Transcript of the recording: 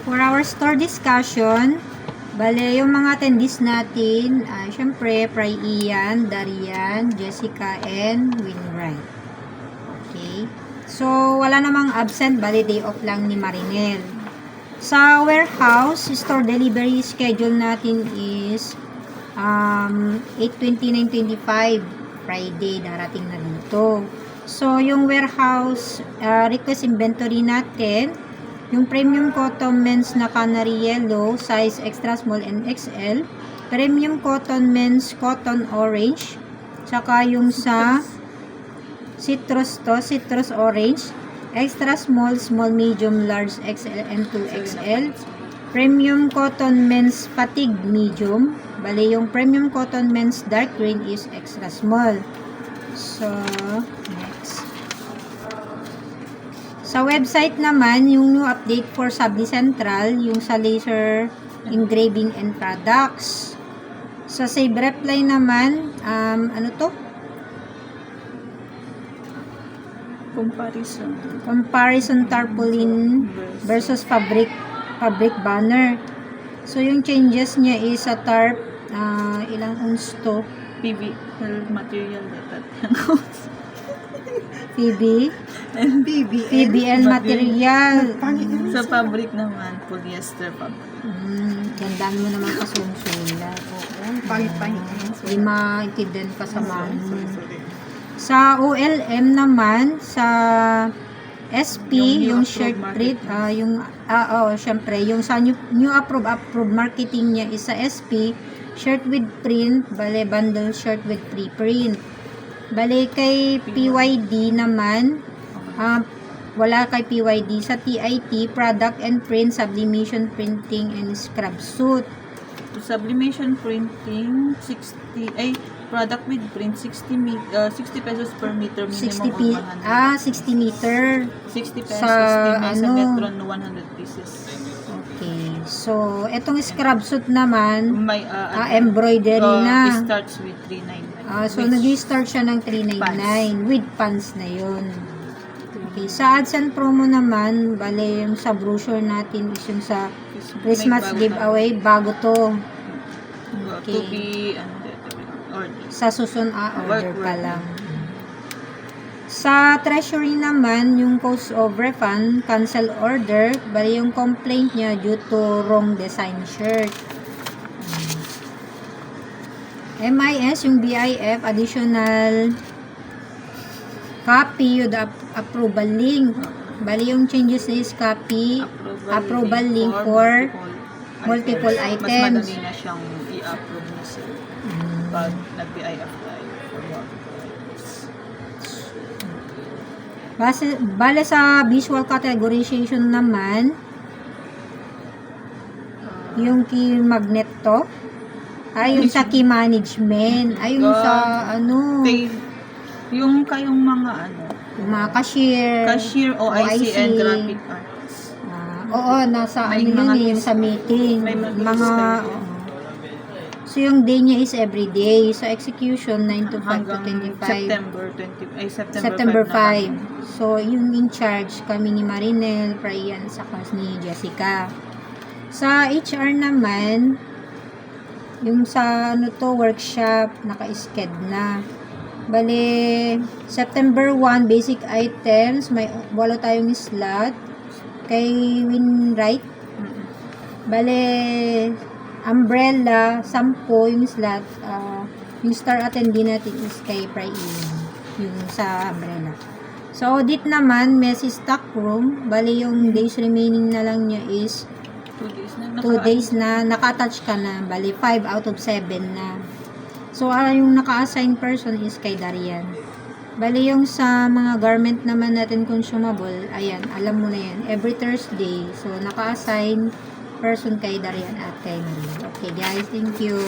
For our store discussion, bale, yung mga attendees natin, syempre, Pray Ian, Darian, Jessica, and Winwright. Okay. So, wala namang absent, bale, day off lang ni Marinel. Sa warehouse, store delivery schedule natin is 8/29/25, Friday, darating na dito. So, yung warehouse request inventory natin, yung premium cotton men's na canary yellow, size extra small and XL, premium cotton men's cotton orange, tsaka yung sa citrus orange, extra small, small, medium, large, XL, and 2XL, premium cotton men's fatigue medium, bali yung premium cotton men's dark green is extra small. So, next. Sa website naman, yung new update for Sabli Central, yung sa laser engraving and products. Sa Save Reply naman, ano to? Comparison tarpaulin versus fabric banner. So, yung changes niya is sa tarp, ilang ounce to? PBL material dapat. PBL material. Sa fabric naman, polyester fabric. Gandaan mo naman kasungsula. Pangit-pangit. Hindi maintindihan pa sa mano. Sa OLM naman, sa SP, yung shirt print, syempre, yung sa new approved marketing niya is sa SP, shirt with print, bale, bundle shirt with free print. Bale, kay PYD naman, wala kay PYD. Sa TIT, product and print, sublimation printing, and scrub suit. Sublimation printing, 60, product with print, 60 pesos per meter, minimum 60 meter. 60 pesos, sa Metron, 100 pieces. Okay. So, etong scrub suit naman, May embroidery na. It starts with 399. So, nag-start siya ng 399 with pants na yun. Okay. Sa ads and promo naman, bale yung sa brochure natin is yung sa Christmas giveaway, bago to. Okay. To be order. Sa susun order pa lang. Sa treasury naman, yung cause of refund, cancel order, bali yung complaint niya due to wrong design shirt. MIS, yung BIF, additional copy, yung approval link. Bali yung changes is copy, approval link for multiple items. Mas madali na siyang i-approve na siya pag nag-BIF tayo for Bale sa visual categorization naman, yung key magnet to, yung sa key management, yung sa yung kayong mga mga cashier, OIC and graphic arts. Oo, nasa May yun mga yung sa meeting. May mga so, yung day niya is everyday. So, execution, 9 to 5 to 25. September 5. So, yung in charge kami ni Marinel, Brian, saka ni Jessica. Sa HR naman, yung sa workshop, naka-sked na. Bale, September 1, basic items, wala tayong slot. Kay Winwright. Bale, umbrella, 10 yung slot. Yung star attendee natin is kay Pray Ian. Yung sa umbrella. So, audit naman, messy stock room. Bale, yung days remaining na lang niya is 2 days na. Naka-attach ka na. Bale, 5 out of 7 na. So, yung naka-assign person is kay Darian. Bale, yung sa mga garment naman natin consumable, ayan, alam mo na yan. Every Thursday. So, naka-assign person kay Darian at kay Marie. Okay, guys. Thank you.